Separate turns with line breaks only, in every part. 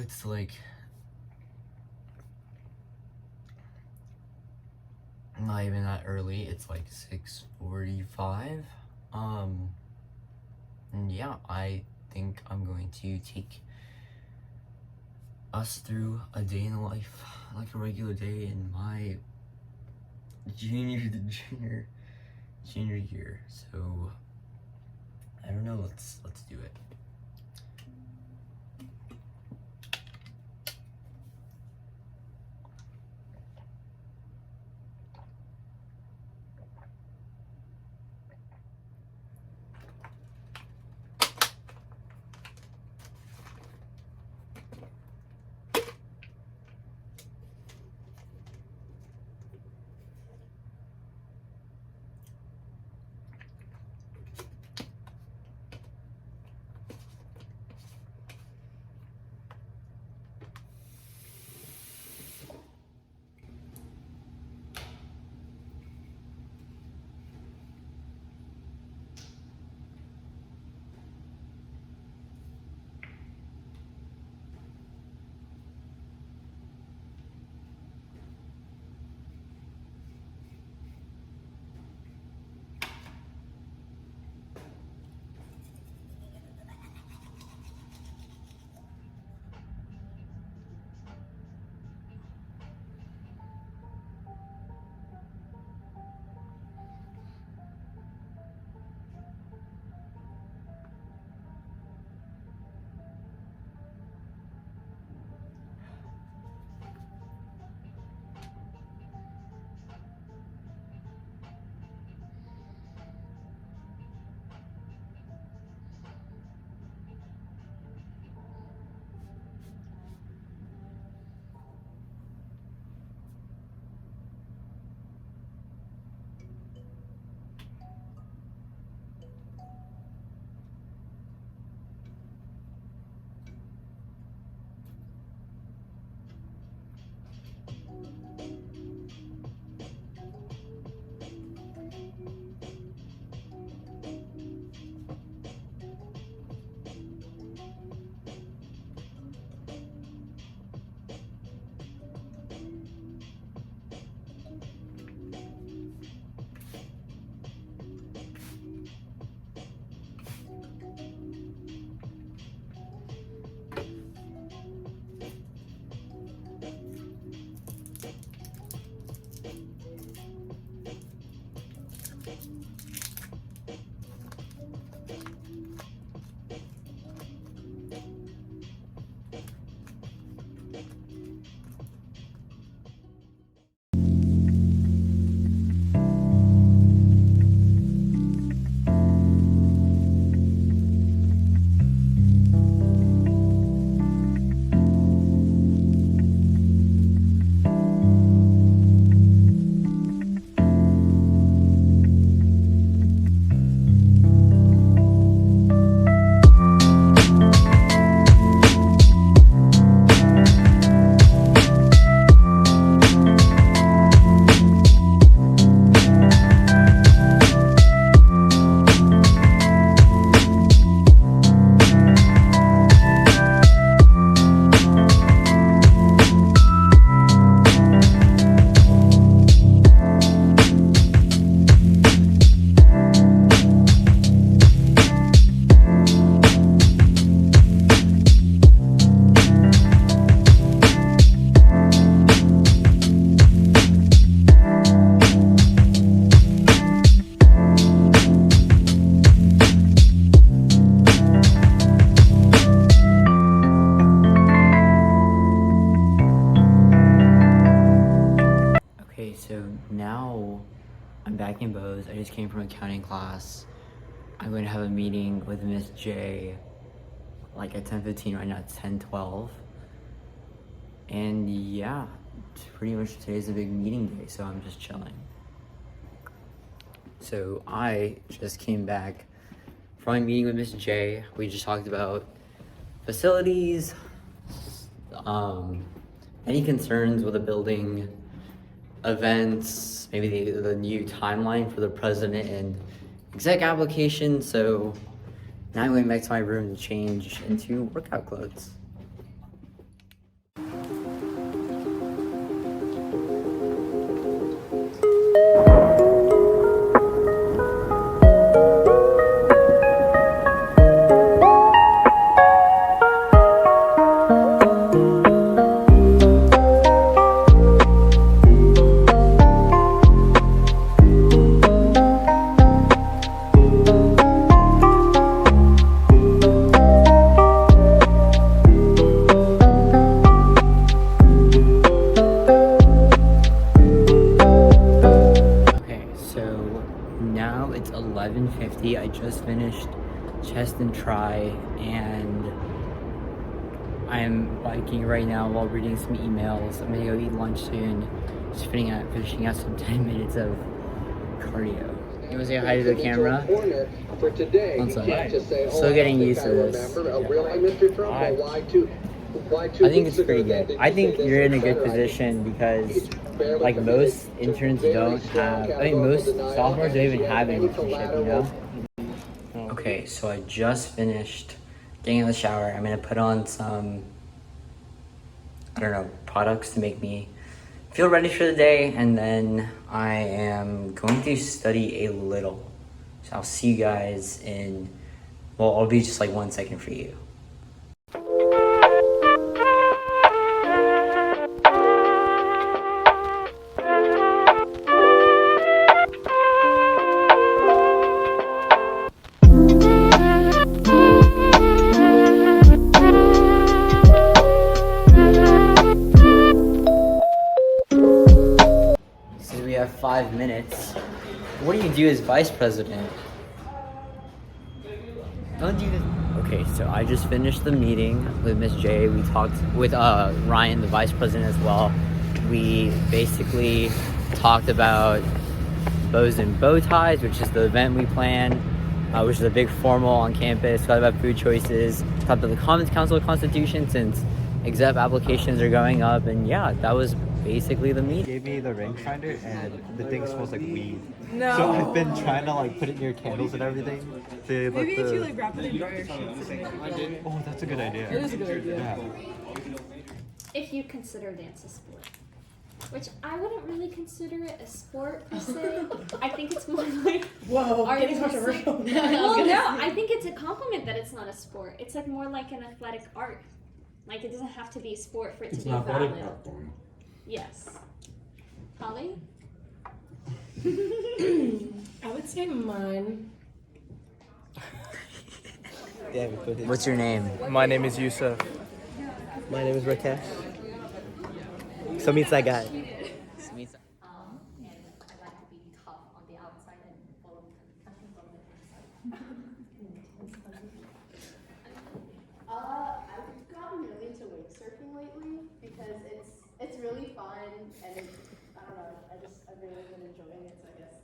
It's like not even that early. It's like 6:45. And yeah, I think I'm going to take us through a day in the life, like a regular day in my junior year. So I don't know, let's do it. So now I'm back in Bose. I just came from accounting class. I'm going to have a meeting with Miss J like at 10:15. Right now it's 10:12. And yeah, pretty much today's a big meeting day, so I'm just chilling. So I just came back from my meeting with Miss J. We just talked about facilities, any concerns with the building, events, maybe the new timeline for the president and exec application. So now I'm going back to my room to change into workout clothes. it's 11:50. I just finished chest and tri, and I'm biking right now while reading some emails. I'm gonna go eat lunch soon. Just finishing out some 10 minutes of cardio. You wanna say hi to the camera?
For today,
one second. Still getting used to this. I think it's pretty good. I think you're in a good position because like most interns don't have, I mean most sophomores don't even have an internship, you know? Okay, so I just finished getting in the shower. I'm gonna put on some, I don't know, products to make me feel ready for the day, and then I am going to study a little. So I'll see you guys in, well, I'll be just like 1 second for you. So we have 5 minutes. What do you do as vice president? Don't do this. Okay, so I just finished the meeting with Miss J. We talked with Ryan, the vice president, as well. We basically talked about Bows and Bow Ties, which is the event we plan, which is a big formal on campus. Talked about food choices. Talked about the Commons Council Constitution since exec applications are going up, and yeah, that was basically the meeting.
Gave me the ring finder and the thing smells like weed.
No.
So I've been trying to like put it near candles and everything. To
Maybe
let
if you
the...
like wrap it in dryer sheets.
Oh, that's a good idea.
It is a good idea.
Yeah.
If you consider dance a sport, which I wouldn't really consider it a sport per se. I think it's more like
Whoa, getting
artistic.
controversial.
Well, no, I think it's a compliment that it's not a sport. It's like more like an athletic art. Like it doesn't have to be a sport for it to be valid. Yes. Holly?
I would say mine.
What's your name?
My name is Yusuf.
My name is Rakesh. So meets that guy.
And I like to be tough on the outside and full of passion on the inside.
I've gotten really into wake surfing lately because it's really fun and I don't know, I've really been enjoying it, so I guess.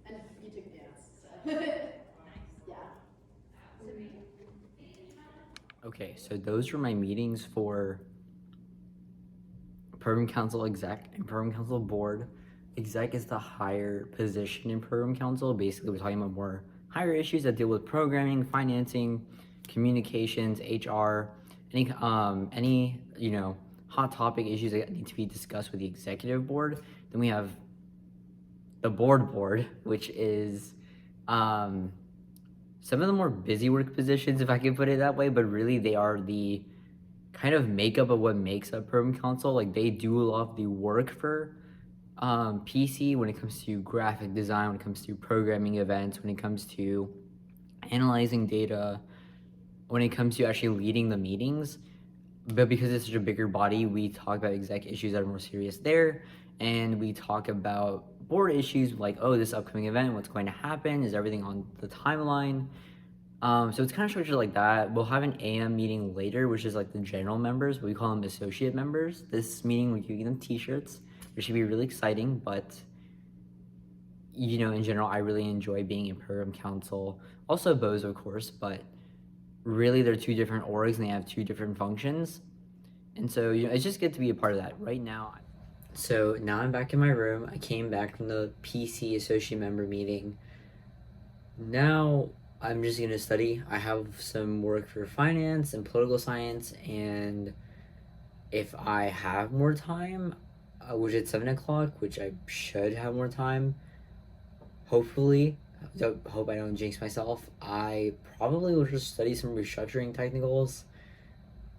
And you took dance, so yeah.
Okay, so those were my meetings for Program Council Exec and Program Council Board. Exec is the higher position in Program Council. Basically, we're talking about more higher issues that deal with programming, financing, communications, HR, any hot topic issues that need to be discussed with the executive board. Then we have the board, which is some of the more busy work positions, if I can put it that way, but really they are the kind of makeup of what makes up Program Council. Like they do a lot of the work for PC when it comes to graphic design, when it comes to programming events, when it comes to analyzing data, when it comes to actually leading the meetings. But because it's such a bigger body, we talk about exec issues that are more serious there, and we talk about board issues like, oh, this upcoming event, what's going to happen, is everything on the timeline? So it's kind of structured like that. We'll have an AM meeting later, which is like the general members, but we call them associate members. This meeting, we're giving them t-shirts, which should be really exciting, but in general, I really enjoy being in Program Council. Also Bows, of course, but really they're two different orgs and they have two different functions. And so, it's just good to be a part of that right now. So now I'm back in my room. I came back from the PC associate member meeting. Now I'm just gonna study. I have some work for finance and political science, and if I have more time, which it's 7 o'clock, which I should have more time, hopefully, hope I don't jinx myself, I probably will just study some restructuring technicals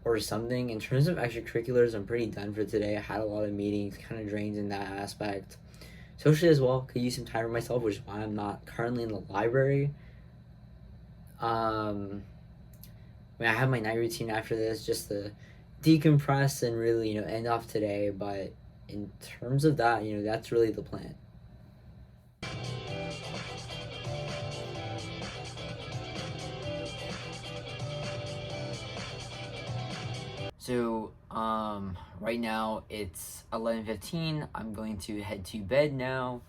or something. In terms of extracurriculars, I'm pretty done for today. I had a lot of meetings, kind of drained in that aspect. Socially as well, could use some time for myself, which is why I'm not currently in the library. I have my night routine after this just to decompress and really, end off today. But in terms of that, that's really the plan. So, right now it's 11:15. I'm going to head to bed now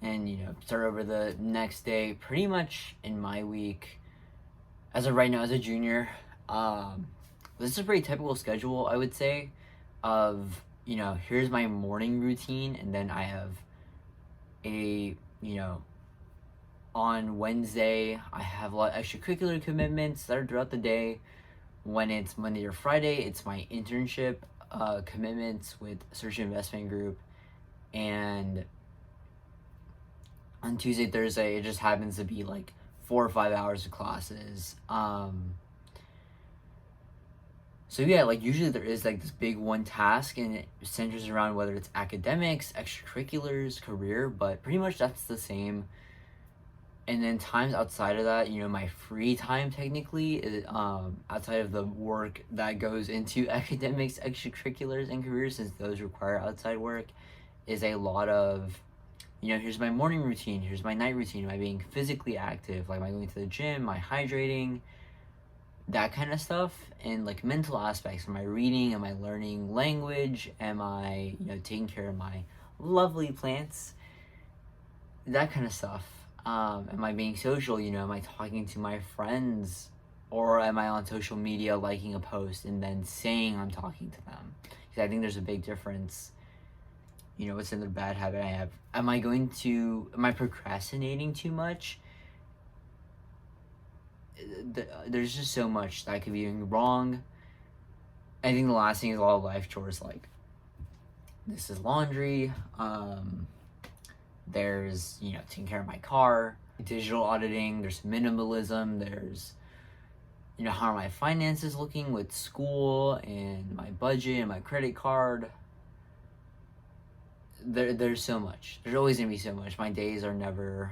and, start over the next day. Pretty much in my week, as of right now, as a junior, this is a pretty typical schedule, I would say, of, here's my morning routine, and then I have a, on Wednesday, I have a lot of extracurricular commitments that are throughout the day. When it's Monday or Friday, it's my internship commitments with Search Investment Group. And on Tuesday, Thursday, it just happens to be like 4 or 5 hours of classes. So yeah, like usually there is like this big one task, and it centers around whether it's academics, extracurriculars, career, but pretty much that's the same. And then times outside of that, my free time technically is outside of the work that goes into academics, extracurriculars, and careers, since those require outside work, is a lot of, here's my morning routine, here's my night routine. Am I being physically active? Like, am I going to the gym? Am I hydrating? That kind of stuff. And like mental aspects. Am I reading? Am I learning language? Am I, taking care of my lovely plants? That kind of stuff. Am I being social? Am I talking to my friends? Or am I on social media liking a post and then saying I'm talking to them? Because I think there's a big difference. What's another bad habit I have? Am I procrastinating too much? There's just so much that I could be doing wrong. I think the last thing is a lot of life chores, like this is laundry, there's taking care of my car, digital auditing, there's minimalism, there's how are my finances looking with school and my budget and my credit card. There's so much. There's always gonna be so much. My days are never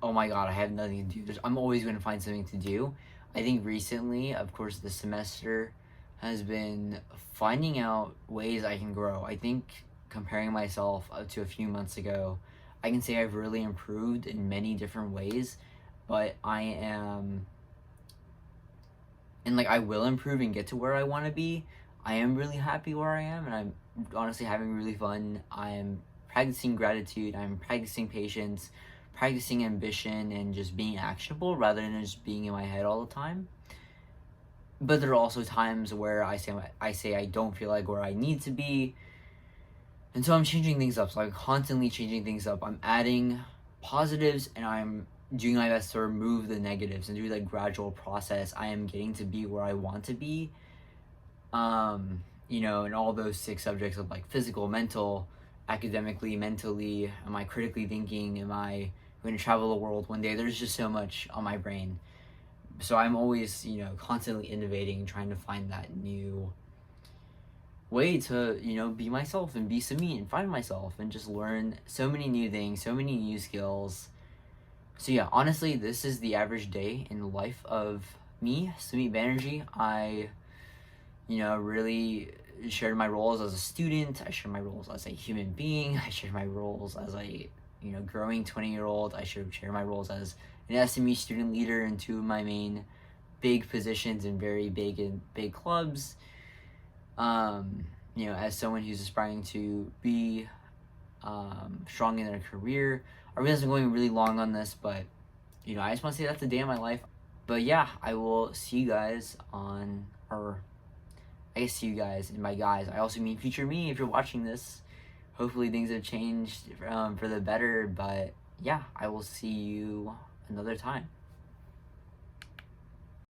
oh my god, I have nothing to do. I'm always going to find something to do. I think recently, of course, this semester has been finding out ways I can grow. I think comparing myself up to a few months ago, I can say I've really improved in many different ways, but I will improve and get to where I want to be. I am really happy where I am, and I'm honestly having really fun. I'm practicing gratitude. I'm practicing patience, practicing ambition, and just being actionable rather than just being in my head all the time. But there are also times where I say I don't feel like where I need to be, and so I'm changing things up. So I'm constantly changing things up. I'm adding positives, and I'm doing my best to remove the negatives, and through that gradual process, I am getting to be where I want to be. In all those 6 subjects of like physical, mental, academically, mentally. Am I critically thinking? Am I going to travel the world one day? There's just so much on my brain. So I'm always, constantly innovating, trying to find that new way to, be myself and be Samit and find myself and just learn so many new things, so many new skills. So yeah, honestly, this is the average day in the life of me, Samit Banerjee. I, really shared my roles as a student. I shared my roles as a human being. I shared my roles as a, growing 20-year-old. I should share my roles as an SME student leader in 2 of my main big positions in very big clubs. As someone who's aspiring to be strong in their career. I realize I'm going really long on this, but I just want to say that's the day of my life. But yeah, I will see you guys see you guys, and by guys, I also mean future me if you're watching this. Hopefully things have changed for the better, but yeah, I will see you another time.